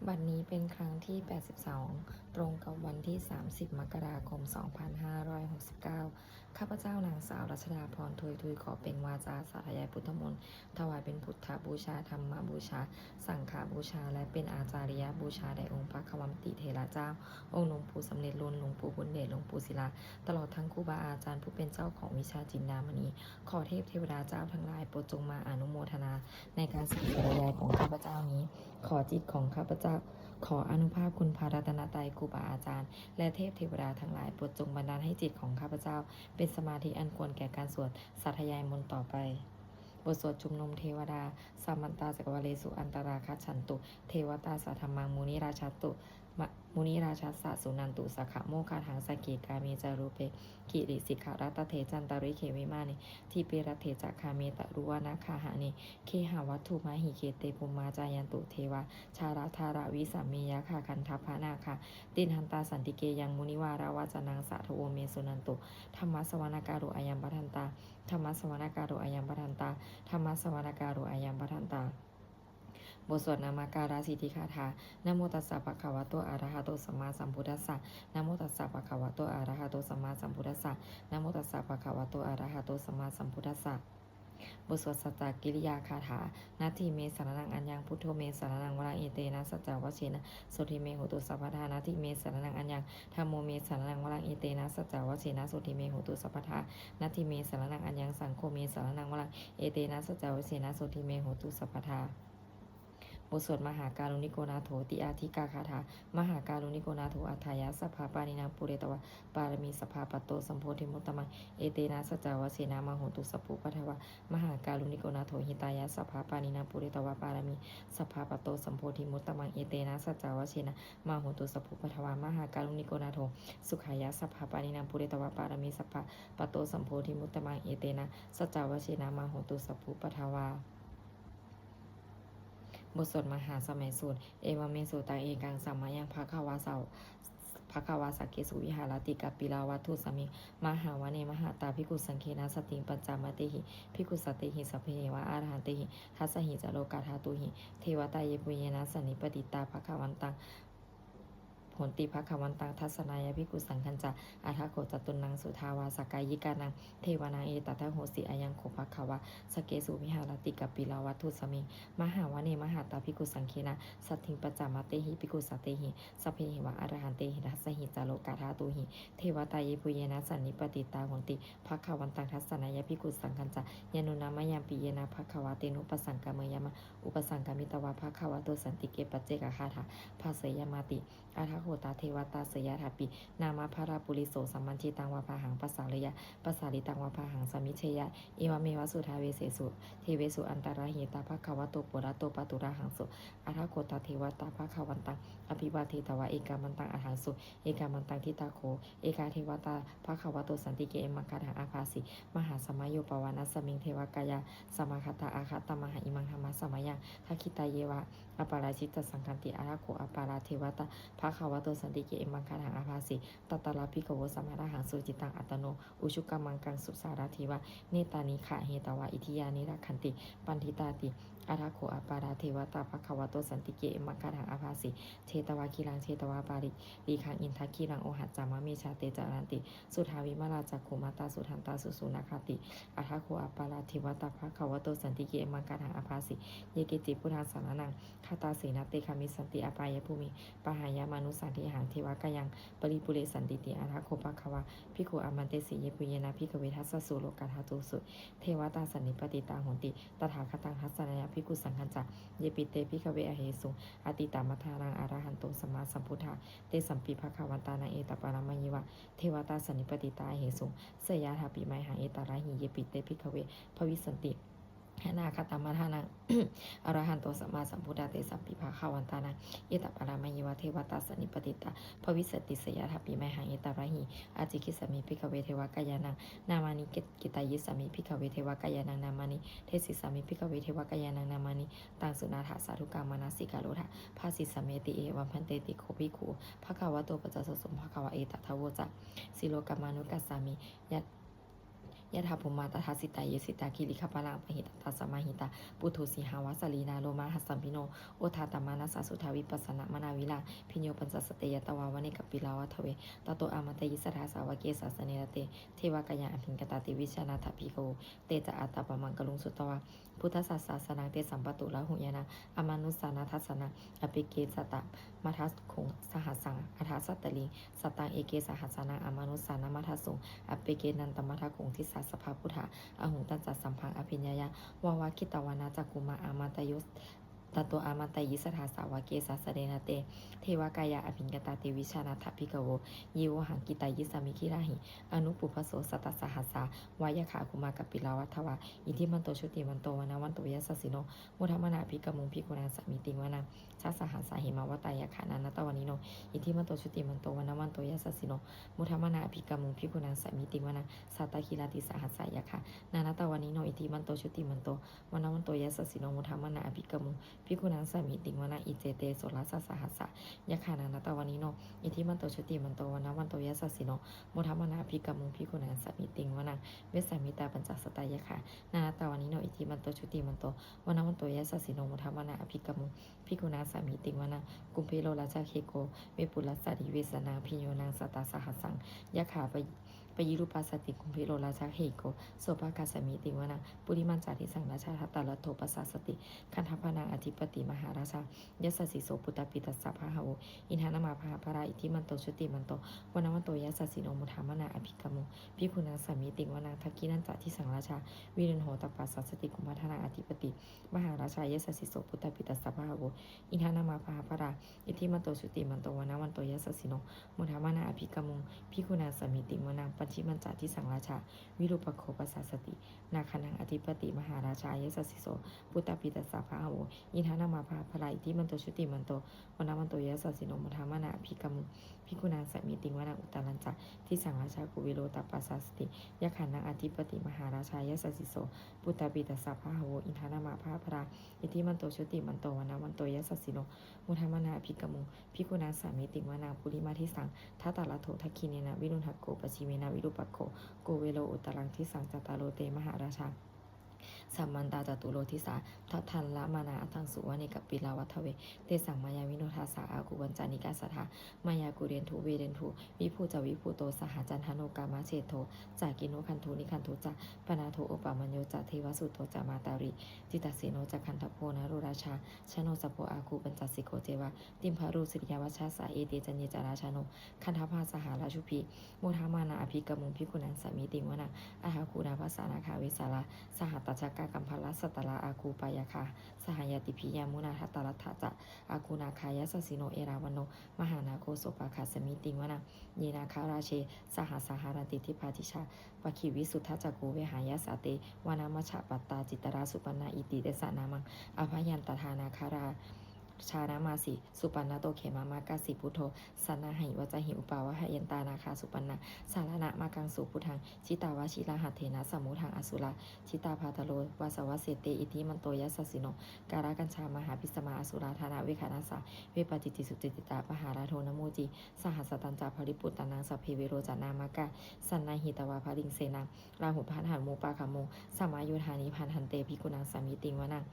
บัดนี้เป็นครั้งที่ 82 ตรงกับวันที่ 30 มกราคม 2569 ข้าพเจ้านางสาวรัชดาพรทุยขอเป็นวาจาสาธยายพุทธมนต์ถวายเป็นพุทธบูชาธรรมบูชา สังฆบูชา และเป็นอาจาริยบูชาแด่องค์พระควัมติเถระเจ้า องค์หลวงปู่สำเร็จล้นหลวงปู่บุญเดชหลวงปู่ศิลา ตลอดทั้งครูบาอาจารย์ผู้เป็นเจ้าของวิชาจินดามณี ขอเทพเทวดาเจ้าทั้งหลายโปรดจงมาอนุโมทนาในการสาธยายของข้าพเจ้านี้ ขอจิตของข้าพเจ้า ขออนุภาพคุณพระรัตนตรัยครูบาอาจารย์และเทพเทวดาทั้งหลายโปรดจงบันดาลให้จิตของข้าพเจ้าเป็นสมาธิอันควรแก่การสวดสาธยายมนต์ต่อไปบทสวดชุมนุมเทวดาสัมมันตาจักวาเลสุอันตราคัจฉันตุเทวตาสัทธมังมุนิราชตุมุนิราชสะสุนันตุสักขะโมคาถังสเกกาเมจารุเปกิริสิกขารัตเถจันตาริเขวิมานิทีเปรเถจักคาเมตะรุวานาคาหานิเคหาวัตถุมาหิเกเตปุมมาจายันตุเทวาชาราธาระวิสัมเมยะคาคันทัพพานาคาตินหันตาสันติเกยังมุนิวาราวาจนังสะทโวเมสุนันตุธรรมสวนาการุอายัมปทันตาธรรมสวนาการุอายัมปทันตาธรรมสวนาการุอายัมปทันตาบทสวดนามาการาสิทธิคาถานะโมตัสสะภะคะวะโตอะระหะโตสัมมาสัมพุทธัสสะนะโมตัสสะภะคะวะโตอะระหะโตสัมมาสัมพุทธัสสะนะโมตัสสะภะคะวะโตอะระหะโตสัมมาสัมพุทธัสสะบทสวดสัจจกิริยาคาถานาทีเมสารนังอัญญังพุทโธเมสารนังวรังเอเตนะสัจจวเชนะสุทิเมโหตุสัพพทานาทีเมสารนังอัญญังธัมโมเมสารนังวรังเอเตนะสัจจวเชนะสุทิเมโหตุสัพพทานาทีเมสารนังอัญญังสังโฆเมสารนังวรังเอเตนะสัจจวเชนะสุทิเมโหตุสัพพทาบทสวดมหาการุณิโกนาโถติอาทิกาคาถามหาการุณิโกนาโถอัฏฐายะสภาปานินางปุเรตวะปารมีสภาปโตสัมโพธิมุตตมังเอเตนะสัจจวเสนามโหตุสัพพุปทวะมหาการุณิโกนาโถหิตายะสภาปานินางปุเรตวะปารมีสภาปโตสัมโพธิมุตตมังเอเตนะสัจจวเสนามโหตุสัพพุปทวะมหาการุณิโกนาโถสุขายะสภาปานินางปุเรตวะปารมีสภาปโตสัมโพธิมุตตมังเอเตนะสัจจวเสนามโหตุสัพพุปทวาบทสวดมหาสมัยสูตรเอวเมสุตังเอกังสัมมายังภะคะวะเสาภควาสักเกสุวิหารติกัปปิลาวัตถุสมิมหาวเนมหาตาภิกขุสังเคนะสติปัญจามติหิภิกขุสติหิสัพเพวะอาหันติหิทัสสหิจโลกาธาตุหิเทวตาเยปุเยนะสันนิปติตาภควันตังผลติภควันตังทัศนายภิกขุสังคัญจะอาทาโกจตุนังสุทาวาสกายิกานังเทวานังเอตตะโหสิอายังโขภควะสเกสุวิหารติกัปปิลาวัตถุสมิมหาวเนมหาตาภิกขุสังเคนะสัตถิปัจจามติหิภิกขุสติหิสัพเพหิวะอรหันเตหิทัสสหิจโลกาธาตุหิเทวตาเยปุเยนะสันนิปติตาโหติภควันตังทัศนายภิกขุสังคัญจะยานุนามยามปิเยนะภควะเตนุปสังกามยามะอุปสังกามิตวะภควะโตสันติเกปัจเจกคาถาภาเสยมาติอาทาโหตาเทวตาเสยถาปินามาภาราปุริโสสัมมันจิตังวาภาหังปัสสาลยะปัสสาลิตังวาภาหังสมิเชยะเอวเมวะสุทาเวเสสุเทเวสุอันตราหิตาภควะโตปุระโตปตุระหังสุอาทาโกตาเทวตาภควันตังอภิวาเทตวะเอกามันตังอาหังสุเอกามันตังทิตาโคเอกาเทวตาภควะโตสันติเกเอมังคาถังอาภาสิมหาสมัยโยปวานัสมิงเทวกายาสมาคตาอาคตมหาอิมังธรรมสมัยยังทักขิตาเยวะอปาราชิตสังคันติอาราโคอปาราเทวตาภควะโตสันติเกเอมังคาถังอาภาสิตตาลาภิกขโวสัมมาราหังสุจิตังอัตโนอุชุกามังกังสุสาราธิวะเนตานิขะเฮตวะอิทิยานิรักขันติปันทิตาติอาราโคอปาราเทวตาภควะโตสันติเกเอมังคาถังอาภาสิเชตวะคีรังเชตวะปาริลีขังอินทักคีรังโอหัจจามะเมชาเตจารันติสุทาวิมาราจักขุมาตาสุทันตาสุสุนาคติอาทาโคอปาราเทวตาภควะโตสันติเกเอมังคาถังอาภาสิเยเกจิพุทธังสารนังคาตาเสนาเตคามิสันติอปายภูมิปหายามานุสันติหังเทวกายังปริปุเรสันติติอาทาโคภควะภิกขุอามันเตสิเยปุเยนะภิกขเวทัสสสุโลกาธาตุสุเทวตาสันนิปติตาโหติตถาคตังทัสสนายภิกขุสังฆัญจะเยปิเตภิกขเวอเหสุอติตามัทารังอรหันโตสัมมาสัมพุทธาเตสัมปิภควันตานังเอตปารามยวะเทวตาสันนิปติตาเหสุเสยาถาปิไมหังเอตระหิเยปิเตภิกขเวภวิสันติหนาคตมาทานัง อรหันโตสัมมาสัมพุทธาเตสัมปิภาคาวันตานังเอตปารามยวะเทวตาสันนิปติตาภวิสติสยาถาปิไมหังเอตระหิอาจิคิสมิภิกขเวเทวกายานังนามานิกิตายิสมิภิกขเวเทวกายานังนามานิเทศิสมิภิกขเวเทวกายานังนามานิตังสุนาถาสาธุกามานาสิกาโลทะภาสิสเมติเอวัมพันเตติโคภิกขุภควะโตปัจจสสมภควะเอตทะโวจะสิโลกามานุกัสสามิยัต ยะถาภูมาตถาสิตาเยสิตาคิริคปะลังปหิตตัสสมาหิตาปุถุสีหาวาสลีนาโลมาหัสสัมพิโนโอทาตมานัสสสุทาวิปัสสนามนาวิลาพิญโยปัญจสเตยตวาวเนกัปปิลาวัทเวตโตอามาเตยิสราสาวเกสาสเนรเตเทวากายาอภิญกตาติวิชานาถปิโกเตจะอาตาปมังกลุงสุตวาพุทธศาสนาเตสัมปตุลาหุยนาอมานุสานาทัสสนะอภิเกสตะมัทัสคงสหัสสังอัฏฐสัตตลิสตังเอเกสหัสสนะอมานุสานามัทัสสุอภิเกนันตมัทคงทิสาสภาพุทธาอหุตันจัสสัมพังอภิญญายาวาวาคิตวานาจักกุมาอามาตยุสตโตอามาตยิสถาสาวเกสาสเดนะเตเทวากายาอภิญกตาเตวิชานาถปิกโวยิโวหังกิตายิสามิคิราหิอนุปุพโสสตัสสหัสสาวายขาคุมากัปปิลาวัทวาอิทิมันโตชุติมันโตวนาวันโตยัสสิโนมุธรรมนาภิกมุงภิกุณาสมิติงวนาชาสหัสสาหิมาวตายาขานานาตวานิโนอิทิมันโตชุติมันโตวนาวันโตยัสสิโนมุธรรมนาภิกมุงภิกุณาสมิติงวนาสัตตคิลาติสหัสสายาขานานาตวานิโนอิทิมันโตชุติมันโตวนาวันโตยัสสิโนมุธรรมนาภิกมุงภิกุณาสมิติงวนาอิเจเตโสรัสสหัสสายาขานานาตวานิโนอิทิมันโตชุติมันโตวนาวันโตยัสสิโนมุธรรมนาภิกมุงภิกุณาสมิติงวนาเวสามิตาปัญจสตายาขานานาตวานิโนอิทิมันโตชุติมันโตวนาวันโตยัสสิโนมุธรรมนาภิกมุงภิกุณาสมิติงวนากุมเพโลราชาเคโกเวปุลสัตถิเวสนาพิโยนางสตาสหัสสังยะขาไปยิรุปัสสติกุมเพโลราชาเคโกโสภากาสมิติงวนาปุริมันจาริสังราชาทัตตาลโทปัสสสติคันธพนางอธิปติมหาราชายสสิโสปุตตปิตัสสะภาหะโวอินทานามาภาภราอิทิมันโตชุติมันโตวนาวันโตยัสสิโนมุธรรมนาอภิกมุภิกุณาสมิติงวนาทักกินันจาทิสังราชาวิรินโหตปัสสสติกุมพัฒนาอธิปติมหาราชายสสิโสปุตตปิตัสสะภาหะโวอินทานามาภาภราอิทิมันโตชุติมันโตวนาวันโตยัสสิโนมุธรรมนาอภิกมุภิกุณาสมิติงวนาปัจฉิมันจาทิสังราชาวิรูปโคปัสสสตินาคนังอธิปติมหาราชายสสิโสปุตตปิตัสสะภาหะโวอินทานามาภาภราอิทิมันโตชุติมันโตวนาวันโตยัสสิโนมุธรรมนาอภิกมุภิกุณาสมิติงวนาอุตตรัญจทิสังราชากุวิโรตปัสสสติยะขันนังอธิปติมหาราชายสสิโสปุตตปิตัสสะภาหะโวอินทานามาภาภราอิทิมันโตชุติมันโตวนาวันโตยัสสิโนมุธรรมนาอภิกมุภิกุณาสมิติงวนาปุริมาทิสังทัตตาลโททักขิเนนะวิรุณหโกปชิเมนะวิรูปัคโคโกเวโลอุตตรังทิสังจตารโลเตมหาราชาสัมมันตาจตุโลทิสาทัทันละมานาอัทังสุวะเนกัปปิลาวัทเวเตสังมายาวิโนทาสาอากุวันจานิกาสถามายากุเรนทุเวเรนทุวิภูจวิภูโตสหจันทโนกามาเชโทจากิโนคันโทนิคันโทจะปนาโทโอปามัญโยจะเทวสุโตจะมาตาริจิตาเสโนจะคันทโพนะรุราชาชโนสโพอาคูปัญจสิโกเจวะติมพารุสิริยาวัชชาสาเอเตจันเยจาราชโนคันทภาสหาราชุพีโมทามานาอภิกมุงพิกุนันสามิติงวนาอาหาคูนาภาษานาคาเวสาลาสหัตตจักกะกัมพลสตลาอาคูปายาคาสหายติพิยามุนาทัตตลัทธะจะอาคูนาคายสสิโนเอราวันโนมหานาโคโสปาคาสมิติงวนาเยนาคาราเชสหสหารันติทิพาติชาปคิวิสุทธจักโกเวหายาสาเตวานามัชฌปัตตาจิตราสุปนาอิติเตสานามังอภยันตทานาคาราชานามาสิสุปันนาโตเขมามากาสิพุทโธสันนาหิวจหิอุปาวะหยันตานาคาสุปันนาสารณะมากังสุพุทธังชิตาวาชิลาหัตเถนะสมุทังอสุราชิตาพาทโลวาสวะเสเตอิทิมันโตยัสสสิโนการากัญชามหาพิสมาอสุราธานาเวขานาสาเวปจิติสุจิติตาปหาราโทนโมจิสหัสตัญจาภริปุตตานังสัพเพเวโรจานามากาสันนาหิตวาภริงเสนังราหุพันหันโมปาคโมสัมมายุธานิพันหันเตภิกุนังสามิติงวนัง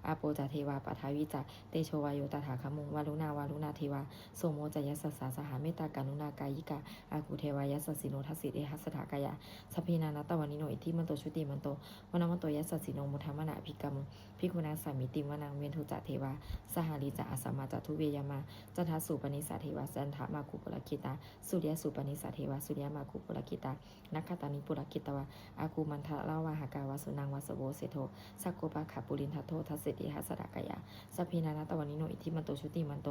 อาโปจเทวาปทาวิจเตโชวายโยตถาคมุงวารุณาวารุณาเทวาโสโมจยัสสสาสหาเมตตากานุนากายิกาอากุเทวายัสสสิโนทัสสิเอหัสถากายาสพินานาตวานิโนอิทิมันโตชุติมันโตวนามันโตยัสสสิโนมุธรรมนาภิกรรมภิกุณาสามิติงวนังเวนทุจเทวาสหาริจะอาสมาจทุเวยามาจันทสุปนิสาเทวาจันทมาคุปุรคิตาสุริยสุปนิสาเทวาสุริยมาคุปุรคิตานักขตานิปุรคิตวาอากูมันทะลาวาหากาวาสุนังวาสโวเสโทสักโกปะขับปุรินทัตโททัสสิเอหัสถากายาสพินานาตวานิโนอิทิมันโตชุติมันโต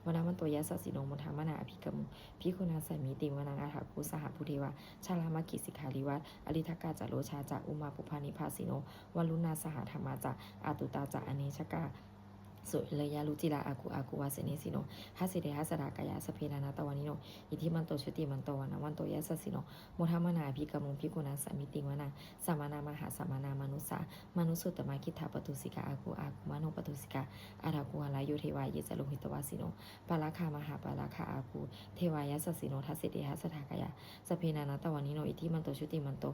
วนามันโตยัสสสิโนมุธรรมนาอภิกรรมภิกุณาสามิติงวนังอาหาคุสหภูเทวาชาลามากิสิกขาริวัตอริทกาจาโลชาจาอุมาปุพานิภาสิโนวัลุนาสหธรรมาจาอาตุตาจาอเนชกา สุเลยาลุจิลาอากูอากูวาเสเนสิโนฮัสสิเดฮัสดากายาสเพนานาตวานิโนอิทิมันโตชุติมันโตวานาวันโตยัสสิโนโมทามนาภิกมุงภิกุณาสามิติงวนาสามานามหาสามานามนุสามนุสุตมาคิทาปตุสิกาอากูอากูมโนปตุสิกาอารากูหลายโยเทวายเยจโลหิตวาสิโนปาลาคามหาปาลาคาอากูเทวายาสสิโนทัสสิเดฮัสดากายาสเพนานาตวานิโนอิทิมันโตชุติมันโต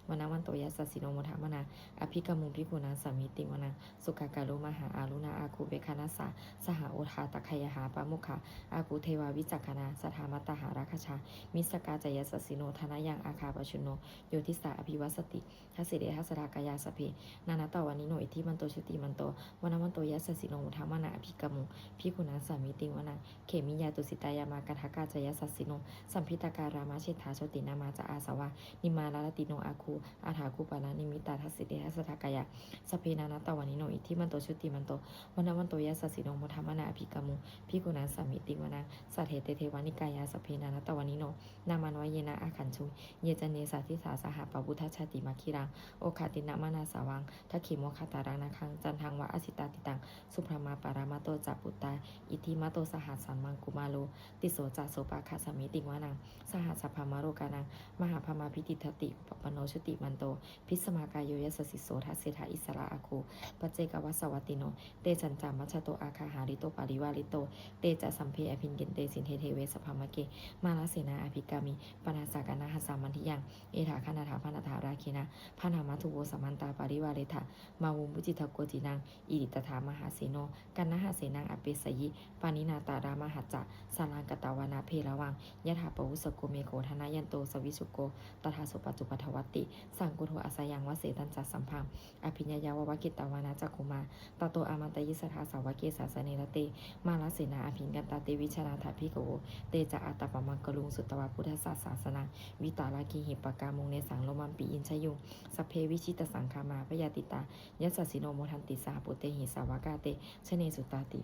วนาวันโตยัสสิโนโมทามนาอภิกมุงภิกุณาสามิติงวนาสุขากาโลมหาอารุณาอากูเบคานาสาสหโอทาตะคยหาปามุขาอากูเทวาวิจักขณาสถามัตตหาราคชามิสกาจยสสิโนธนายังอาคาปชุโนโยทิสาอภิวัสติทัสสิเดทัสรากายาสเพนานาตวานิโนอิทิมันโตชุติมันโตวนามันโตยัสสิโนมุทามนาอภิกมุภิกุณาสามิติวนาเขมิยาตุสิตายามากทากาจยสสิโนสัมพิตาการามาเชธาโชตินามาจาอาสวานิมาลาลติโนอาคูอาถาคูปานานิมิตาทัสสิเดทัสรากายาสเพนานาตวานิโนอิทิมันโตชุติมันโตวนามันโตยัสสิโนมุทามนาอภิกมุภิกุณาสามิติวนาสัทเหเตเทวานิกายาสเพนานาตวานิโนนามานวเยนะอาขันชุเยจเนสาทิสาสหปบุทชาติมาคิรังโอคาตินามานาสาวังทักขิโมคาตารังนาคังจันทังวะอสิตาติตังสุพรมาปารามาโตจัปุตตาอิทิมาโตสหัสสันมังกุมาโลติโสจาโสปาคาสมิติวานังสหัสพามาโรกานังมหาพมาพิติทติอุปปโนชุติมันโตพิสมากายโยยสสิโสทัสเสถาอิสระอาคูปัจเจกวัสวัติโนเตจันจามัชโตอาคาหาริโตปาริวาริโตเตจะสัมเพอภินเกนเตสินเทเทเวสภามะเกมาลาเสนาอภิกามิปนาสากานาหสามันทิยังเอถาคณาถาพนาถาราคินาพานามัทุโวสมันตาปาริวาเรถามาวุมุจิตโกจินังอิริตถามหาเสโนกันนะหาเสนังอเปสยิปานินาตารามหัจจะสาลังกตาวานาเพระวังยะถาปวุสโกเมโกธนายันโตสวิสุโกตถาสุปัจจุปัทวัตติสังกุโทอาสยังวเสตันจัสสัมพังอภิญญาววกิตาวานาจักขุมาตโตอามันตยิสถาสาวเกสาสเนรเตมาลาเสนาอภิญกันตาเตวิชนาถาภิกโวเตจะอัตตปมังกลุงสุตวาพุทธศาสนาวิตาลาคีหิปกามุงเนสังโลมัมปีอินชยุงสเพวิชิตสังคามาพยาติตายัสสิโนโมทันติสาปุเตหิสาวกาเตชเนสุตาติ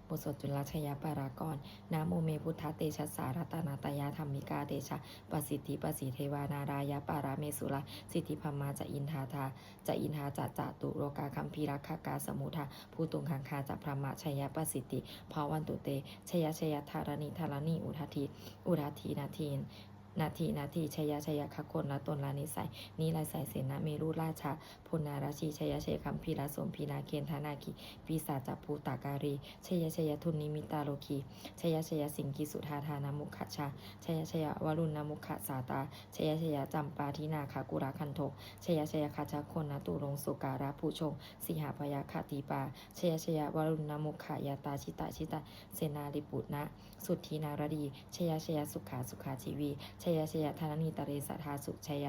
บทสวดจุลชยปารากรนะโมเมพุทธเตชะสารัตนาตยาธรรมิกาเตชะปสิทธิปสิเทวานารายะปาราเมสุระสิทธิพัมมาจะอินทาธาจะอินทาจะจะตุโรกาคัมภีรักขกาสมุทาผู้ตุงคังคาจะพระมะชยปสิทธิภาวันตุเตชยชยธารณิธารณีอุทาทีนาทีชยคคนละตนละนิสัยนี้ลายสายเสนาเมรุราชาพุนาราชีชยคัมพีละสมพีนาเคนธนาคีปีศาจภูตาการีชยทุนนิมิตาโลคีชยสิงกิสุธาธานามุขชาชยวรุณนามุขสาตาชยจำปาทินาคากุราคันโทชยคาชาคนนตุรงสุการะผู้ชงสิหาพยาคาตีปาชยวรุณนามุขยาตาชิตาเสนาลิปุนะสุทธีนารดีชยสุขาชีวีชยธารณีตเรสัทธาสุชย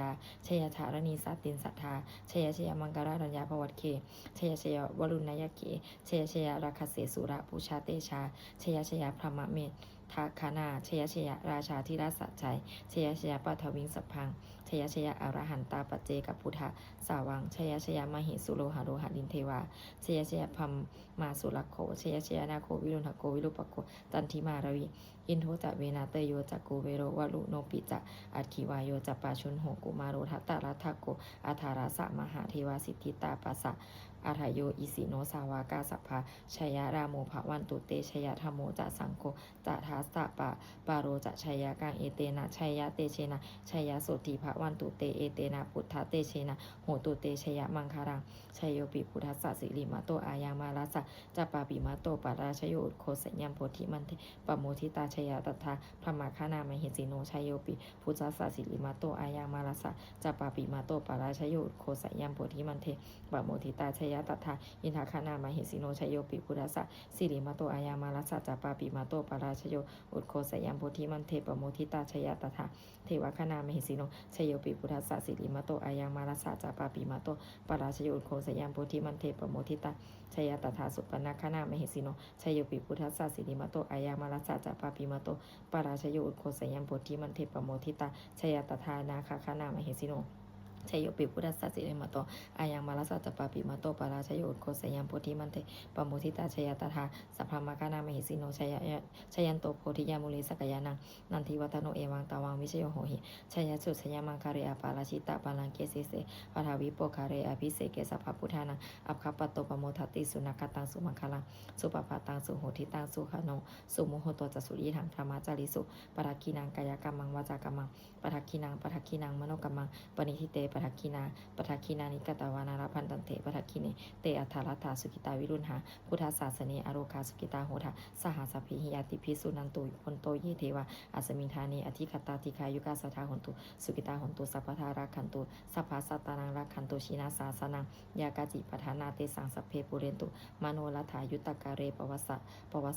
ธารณีสัตตินสัทธาชยมังการัญญาภวัตเคชยวรุณนายเกชยราคเสสุระปูชาเตชาชยพระมะเมธทาคานาชยราชาธิราชสัจชัยชยปัทวิงสัพพังชยอรหันตาปัจเจกับพุทธาสาวังชยมหิสุโลหะโลหะลินเทวาชยพัมมาสุรโคชยนาโควิรุณโกวิรุปโกตันทิมาราวีอินโทจะเวนาเตโยจะโกเวโรวลุโนปิจะอัคคิวายโยจะปาชุนโหกุมาโรทัตตารัทโกอาธาราสะมหาเทวาสิทธิตาปัสสะอาทายโยอิสิโนสาวากาสัพพาชยราโมภวันตุเตชยธรรมโมจะสังโฆจะทัสสะปาโรจะชยกังเอเตนะชยเตเชนะชยโสติภวันตุเตเอเตนะพุทธเตเชนะโหตุเตชยมังคารังชยโยปิพุทธัสสะสิริมาโตอายังมาลัสสะจะปาปิมาโตปาราชโยอุโคสยัมโพธิมันเทปโมทิตาชยตถาพระมาคานามหิสิโนชยโยปิพุทธัสสะสิริมาโตอายังมาลัสสะจะปาปิมาโตปาราชโยอุโคสยัมโพธิมันเทปโมทิตาชยตถาอินทาคานามาหิสิโนชยโยปิพุทธัสสะสิริมาโตอายังมาลัสสะจะปาปิมาโตปาราชโยอุโคสยัมโพธิมันเทปโมทิตาชยตถาเทวคณามหิสิโนชยโยปิพุทธัสสะสิริมาโตอายังมาลัสสะจะปาปิมาโตปาราชโยอุโคสยัมโพธิมันเทปโมทิตาชยตถาสุปนาคณามหิสิโนชยโยปิพุทธัสสะสิริมาโตอายังมาลัสสะจะปาปิมาโตปาราชโยอุโคสยัมโพธิมันเทปโมทิตาชยตถานาคคณามหิสิโน ชัยโยปิพุทธัสสะสิเรมโตอายังมาลสัจจปาปิมาโตปาราชโยโคสยังโพธิมันเตปโมทิตาชยตถาสัพพมากานามหิสิโนชยันโตโพธิยามุลิสกยานังนันทิวัตโนเอวังตาวังวิชโยโหหิชยสุชยมังคาเรอปาราชิตาปาลังเกเสเสปทาวิโปคาเรอภิเสเกสัพพพุทธานังอัปคัปปโตปโมทัตติสุนักตังสุมังคลังสุปปาตังสุโหทิตังสุขโนสุโมโหโตจสุริถังธรรมจาริสุปทักขินังกายกรรมังวาจากรรมังปทักขินังมโนกรรมังปณิทิเตปทักขินานิกตวานารพันตันเถปทักขิเนเตอัฏฐรัตถาสุกิตาวิรุณหาพุทธศาสเนอโรคาสุกิตาโหทาสหสพพิหิยติภิสุนันตุพนโตเยเทวาอัสมินทานีอธิคตาติคายุกาสัทธาหนตุสุกิตาหนตุสัพพทารักขันตุสัพพสัตตานังรักขันตุชินาสาสนังยากาจิปทานาเตสังสัพเพปุเรนตุมโนรัฐายุตกาเรปวัส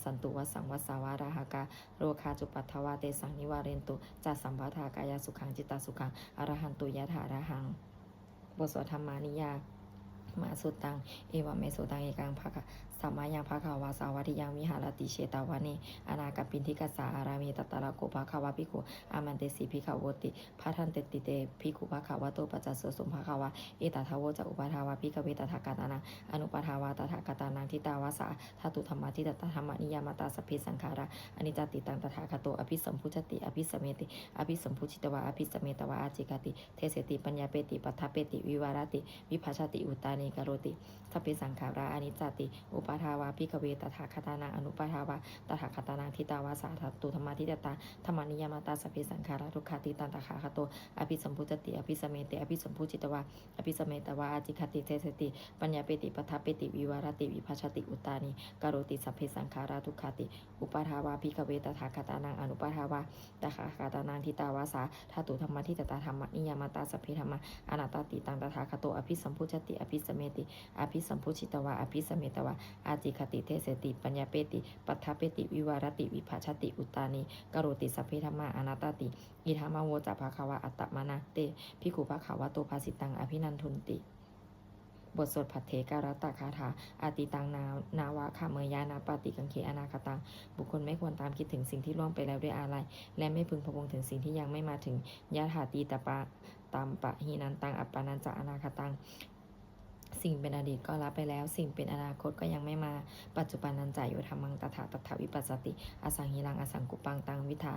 สันตุวสังวสาวาราหกาโรคาจุปัทถวาเตสังนิวาเรนตุจัสสัมภทากายสุขังจิตตสุขังอรหันตุยะถาระหังบทสวดธรรมานิยามาสุตังเอวเมสุตังเอกังภะคะสัมมายังภะคะวาสาวัติยังวิหารติเชตาวานิอนาคปินทิกัสสาอารามีตตะระโกภะคะวะภิกขุอามันเตสีภิกขวติพะทันเตติเตภิกขุภะคะวะโตปัจจสสุภะคะวะเอตถาวะจะอุปทาวะภิกขเวตถาคตานังอนุปทาวะตถาคตานังทิตาวาสาธาตุธรรมะทิตตธรรมนิยามตาสพเพสังขาระอนิจจติตังตถาคโตอภิสัมพุชติอภิสเมติอภิสัมพุชิตวะอภิสเมตวะอาจิกติเทเสติปัญญาเปติปัฏฐเปติวิวารติวิภัชชติอุตตานิกโรติสัพเพสังขาราอนิจจติอุปทาวะภิกขเวตถาคตานังอนุปทาวะตถาคตานังทิตาวาสาธาตุธรรมะทิตตาธรรมนิยามตาสพเพสังขาระทุกขติตันตถาคโตอภิสัมพุชติอภิสเมติอภิสัมพุชิตวะอภิสเมตวะอาจิกติเทเสติปัญญาเปติปัฏฐเปติวิวารติวิภัชชติอุตตานิกโรติสัพเพสังขาราทุกขติอุปทาวะภิกขเวตถาคตานังอนุปทาวะตถาคตานังทิตาวาสาธาตุธรรมะทิตตาธรรมนิยามตาสพเพธรรมะอนัตติตังตถาคโตอภิสัมพุชติอภิสเมติอภิสัมพุชิตวะอภิสเมตวะอาจิคติเทเสติปัญญาเปติปัฏฐเปติวิวารติวิภัชชติอุตตานิกโรติสัพเพธรรมะอนัตติอิทัมมโวจะภะคะวะอัตตมนะเตภิกขุภะคะวะโตภาสิตังอภินันทุนติบทสวดผัทเถการตคาถาอาติตังนาวะขะเมยานาปาติกังเคอนาคตังบุคคลไม่ควรตามคิดถึงสิ่งที่ล่วงไปแล้วด้วยอาลัยและไม่พึงพะวงถึงสิ่งที่ยังไม่มาถึงยะถาตีตปะตามปะหินันตังอัปปานันจะอนาคตังสิ่งเป็นอดีตก็รับไปแล้วสิ่งเป็นอนาคตก็ยังไม่มาปัจจุบันนันจายุธรรมังตถาตถาวิปัสสติอสังหิรังอสังกุปังตังวิธา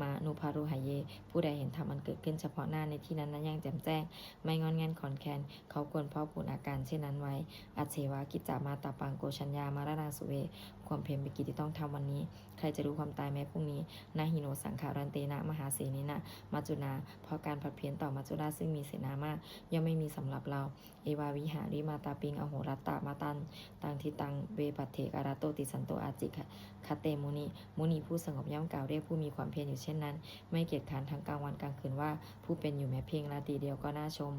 มานุภารุหายเยผู้ใดเห็นธรรมมันเกิดขึ้นเฉพาะหน้าในที่นั้นยังแจ่มแจ้งไม่งอนแงนขอนแคนเขาควรเพาะปลูกอาการเช่นนั้นไว้อัจเฉวากิจจามาตาปังโกชัญญามารณาสุเวความเพียรเป็นกิจที่ต้องทำวันนี้ใครจะรู้ความตายแม้พรุ่งนี้นาหิโนสังขารันเตนะมหาเสนินะมัจจุนาเพราะการผัดเพี้ยนต่อมัจจุราชซึ่งมีเสนามากย่อมไม่มีสำหรับเราเอวาวิหาริมาตาปิงอโหรัตตามาตันตังทิตังเวปัตเถการโตติสันโตอาจิคเตมุนีผู้สงบย่อมกล่าวเรียกผู้มีความเพียรอยู่เช่นนั้นไม่เกียจคร้านทั้งกลางวันกลางคืนว่าผู้เป็นอยู่แม้เพียงราตรีเดียวก็น่าชม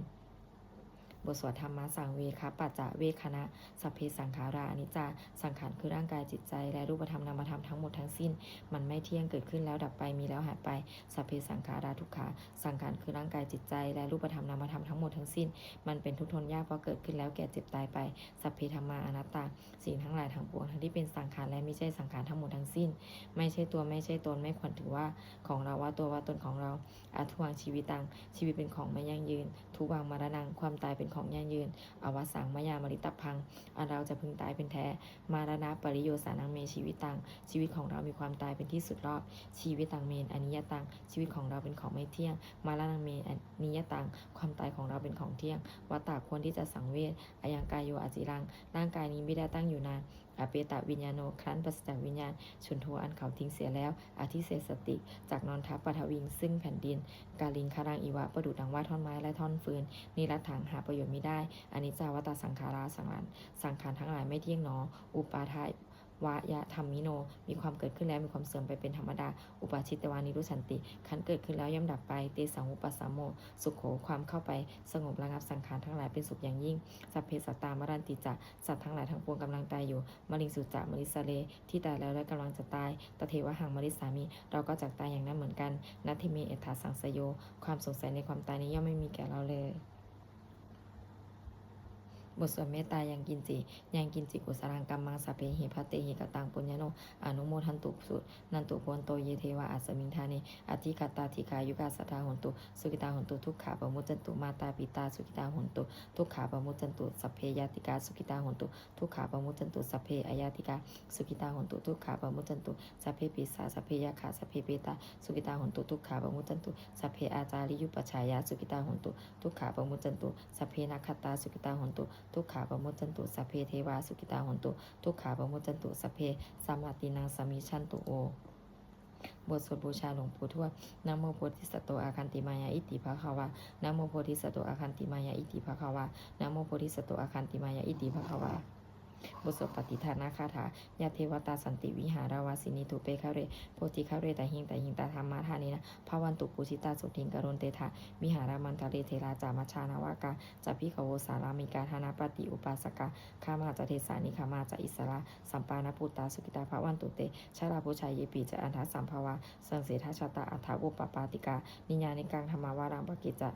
บทสวดธรรมะสังเวคะปัจจะเวคณะสัพเพสังขาราอนิจจาสังขารคือร่างกายจิตใจและรูปธรรมนามธรรมทั้งหมดทั้งสิ้นมันไม่เที่ยงเกิดขึ้นแล้วดับไปมีแล้วหายไปสัพเพสังขาราทุกขาสังขารคือร่างกายจิตใจและรูปธรรมนามธรรมทั้งหมดทั้งสิ้นมันเป็นทุกข์ทนยากเพราะเกิดขึ้นแล้วแก่เจ็บตายไปสัพเพธัมมาอนัตตาสิ่งทั้งหลายทั้งปวงทั้งที่เป็นสังขารและไม่ใช่สังขารทั้งหมดทั้งสิ้นไม่ใช่ตัวไม่ใช่ตนไม่ควรถือว่าของเราว่าตัวว่าตนของเราอาทุวังชีวิตังชีวิตเป็นของไม่ยั่งยืนทุวังมรณังความตายเป็นของยั่งยืนอวสังมยามริตพังอันเราจะพึงตายเป็นแท้มารณะปริโยสานังเมชีวิตังชีวิตของเรามีความตายเป็นที่สุดรอบชีวิตตังเมนอนิยตังชีวิตของเราเป็นของไม่เที่ยงมารณังเมนอนิยตังความตายของเราเป็นของเที่ยงวัตตาควรที่จะสังเวชอายังกายโยอาจิรังร่างกายนี้ไม่ได้ตั้งอยู่นานอเปตะวิญญาโนครั้นปราศจากวิญญาณชนโทอันเขาทิ้งเสียแล้วอธิเสสติจากนอนทับปฐวิงซึ่งแผ่นดินกาลิงคารังอีวะประดุจดังว่าท่อนไม้และท่อนฟืนนิรัตถังหาประโยชน์ไม่ได้อนิจจาวัตตสังขาราสังขารทั้งหลายไม่เที่ยงหนออุปาทาวายะธรรมิโนมีความเกิดขึ้นแล้วมีความเสื่อมไปเป็นธรรมดาอุปาชิตวานิรุสันติขันเกิดขึ้นแล้วย่อมดับไปเตสังอุปสัมโมสุขโขความเข้าไปสงบระงับสังขารทั้งหลายเป็นสุขอย่างยิ่งสัพเพสัตตามรันติจะสัตว์ทั้งหลายทั้งปวงกำลังตายอยู่มริงสุจะมริสเลที่ตายแล้วและกำลังจะตายตเทวะหังมริสามีเราก็จักตายอย่างนั้นเหมือนกันนัตถิเมเอถาสังสโยความสงสัยในความตายนี้ย่อมไม่มีแก่เราเลย บทสวดเมตตายังกินจิกุสลังกัมมังสัพเพหิพัตเตหิกตังปุญญโนอนุโมทันตุสุนันตุโพนโตเยเทวะอัสสมิงธานิอธิกัตตาธิกายุกาสัทธาหนตุสุกิตาหนตุทุกขาปมุจจันตุมาตาปิตาสุกิตาหนตุทุกขาปมุจจันตุสัพเพยาติกาสุกิตาหนตุทุกขาปมุจจันตุสัพเพอายาติกาสุกิตาหนตุทุกขาปมุจจันตุสัพเพปิสาสัพเพยาขาสัพเพเปตาสุกิตาหนตุทุกขาปมุจจันตุสัพเพอาจาริยุปชายาสุกิตาหนตุทุกขาปมุจจันตุสัพเพนักขตาสุกิตาหนตุทุกขาปมุจจันตุสัพเพเทวาสุกิตาหนตุทุกขาปมุจจันตุสัพเพสัมมาตินังสมิชันตุโอบทสวดบูชาหลวงปู่ทวดนะโมโพธิสัตว์โตอาคันติมายาอิติภะคะวะนะโมโพธิสัตว์โตอาคันติมายาอิติภะคะวะนะโมโพธิสัตว์โตอาคันติมายาอิติภะคะวะบทสวดปฏิทานาคาถายาเทวตาสันติวิหาราวาสินีตุเปคะเรโพธิคะเรตหิงตธรรมะธานินะภาวันตุปุชิตาสุทิงกรุณเตถาวิหารามันทะเลเทราจามัชชานาวากาจะพิขโวสารามิกาธานาปฏิอุปาสกาข้ามาจะเทสานิขามาจะอิสระสัมปานาปุตตาสุกิตาภวันตุเตชาลาภูชายเยปีจะอันทัสสัมภาวาสังเสทชาตาอัฏฐาวุปปาติกานิญานิกังธรรมาวารังปกิจจะ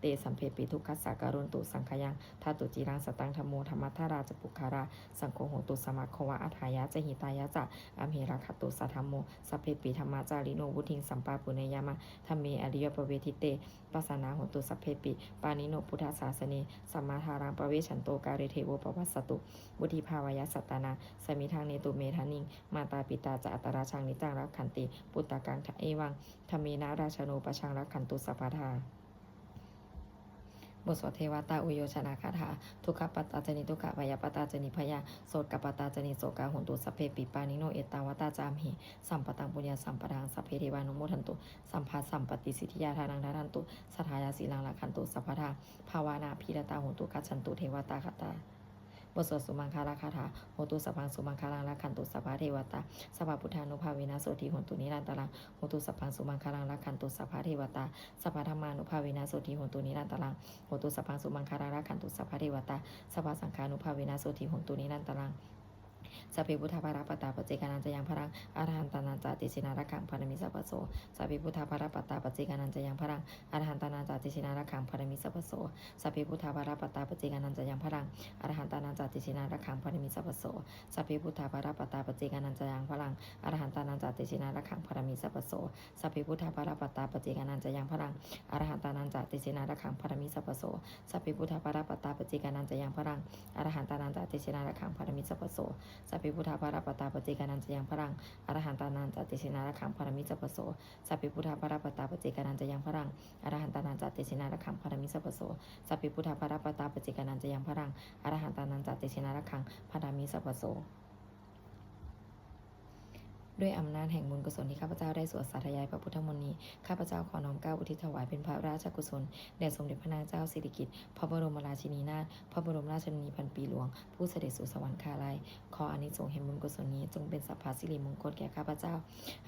เตสัมเพปิทุกขัสสะการุณตุสังขยังทาตุจิรังสตังธรรมโมธรรมทาราจปุคาราสังโฆโหตุสมัคควะอัฏฐายะจะหิตายะจะอัมเหระคตุสัทธรรมโมสัพเพปิธรรมาจาริโนวุทิงสัมปาปุเนยามะธรรมเมอริยปเวทิเตปัสสนาโหตุสัพเพปิปานิโนพุทธศาสเนสัมมาทารังปเวชันโตการเรเทโวปวัสสตุบุธิภาวายสัตตานาสมิทางเนตุเมธานิงมาตาปิตาจะอัตราชังนิจังรักขันติปุตตะกังทะเอวังธรรมเมนะราชโนปชังรักขันตุสัพพทาบทสวดเทวตาอุโยชนาคาถาทุกขปัตตาจนิทุกขพยาปตาจนิพยาโสกปัตตาจนิโสกาหุนตุสัพเพปิปานิโนเอตาวตาจามหิสัมปตังปุญญาสัมปดังสัพเพเทวานุโมทันตุสัมภาสัมปติสิทธิยาทานังทานันตุสัทธายาสีลังละคันตุสัพพทาภาวานาพีรตาหุนตุกัจฉันตุเทวตาคตาบทสวดสุมังคาราคาถาโหตุสัพพังสุมังคารังละคันตุสัพพะเทวตาสัพพพุทธานุภาเวนะโสติโหตุนิรันตรังโหตุสัพพังสุมังคารังละคันตุสัพพะเทวตาสัพพธรรมานุภาเวนะโสติโหตุนิรันตรังโหตุสัพพังสุมังคารังละคันตุสัพพะเทวตาสัพพสังฆานุภาเวนะโสติโหตุนิรันตรังสัพเพพุทธาภารปตาปเจกานันจะยังพรังอรหันตานันจติชินารักขังพารมิสัพพโสสัพเพพุทธาภารปตาปเจกานันจะยังพรังอรหันตานันจติชินารักขังพารมิสัพพโสสัพเพพุทธาภารปตาปเจกานันจะยังพรังอรหันตานันจติชินารักขังพารมิสัพพโสสัพเพพุทธาภารปตาปเจกานันจะยังพรังอรหันตานันจติชินารักขังพารมิสัพพโสสัพเพพุทธาภารปตาปเจกานันจะยังพรังอรหันตานันจติชินารักขังพารมิสัพพโสสัพเพพุทธาภารปตาปเจกานันจะยังพรังอรหันตานันจติชินารักขังพารมิสัพพโสสัพเพพุทธาภารปตาปเจกานันจะยังพรังอรหันตานันจติชินารักขังพารมิสัพพโสสัพเพพุทธาภารปตาปเจกานันจะยังพรังอรหันตานันจติชินารักขังพารมิสัพพโสสัพเพพุทธาภารปตาปเจกานันจะยังพรังอรหันตานันจติชินารักขังพารมิสัพพโสด้วยอำนาจแห่งบุญกุศลที่ข้าพเจ้าได้สวดสาธยายพระพุทธมนต์นี้ข้าพเจ้าขอน้อมเกล้าอุทิศถวายเป็นพระราชกุศลแด่สมเด็จพระนางเจ้าสิริกิติ์พระบรมราชินีนาถพระบรมราชชนนีพันปีหลวงผู้เสด็จสู่สวรรคาลัยขออานิสงส์แห่งบุญกุศลนี้จงเป็นสัพพสิริมงคลแก่ข้าพเจ้า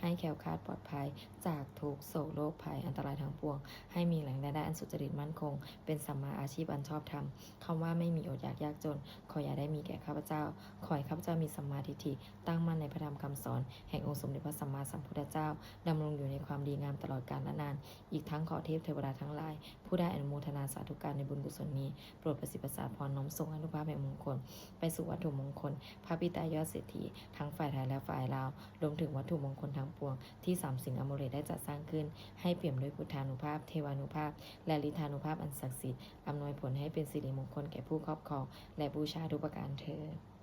ให้แคล้วคลาดปลอดภัยจากทุกโศกโรคภัยอันตรายทั้งปวงให้มีแหล่งรายได้อันสุจริตมั่นคงเป็นสัมมาอาชีพอันชอบธรรมคำว่าไม่มีอดอยากยากจนขออย่าได้มีแก่ข้าพเจ้าขอให้ข้าพเจ้ามีสัมมาทิฏฐิตั้งมั่นในพระธรรมคำสอนแห่งองค์สมเด็จพระสัมมาสัมพุทธเจ้าดำรงอยู่ในความดีงามตลอดกาลและนานอีกทั้งขอเทพเทวดาทั้งหลายผู้ได้อนุโมทนาสาธุการในบุญกุศลนี้โปรดประสิทธิ์ประสาทพรน้อมส่งอนุภาพแห่งมงคลไปสู่วัตถุมงคลพระปิตายอดเศรษฐีทั้งฝ่ายไทยและฝ่ายลาวรวมถึงวัตถุมงคลทั้งปวงที่สามสิ่งอโมฤตได้จัดสร้างขึ้นให้เปี่ยมด้วยพุทธานุภาพเทวานุภาพและฤทธานุภาพอันศักดิ์สิทธิ์อำนวยผลให้เป็นสิริมงคลแก่ผู้ครอบครองและบูชาทุกประการเทอญ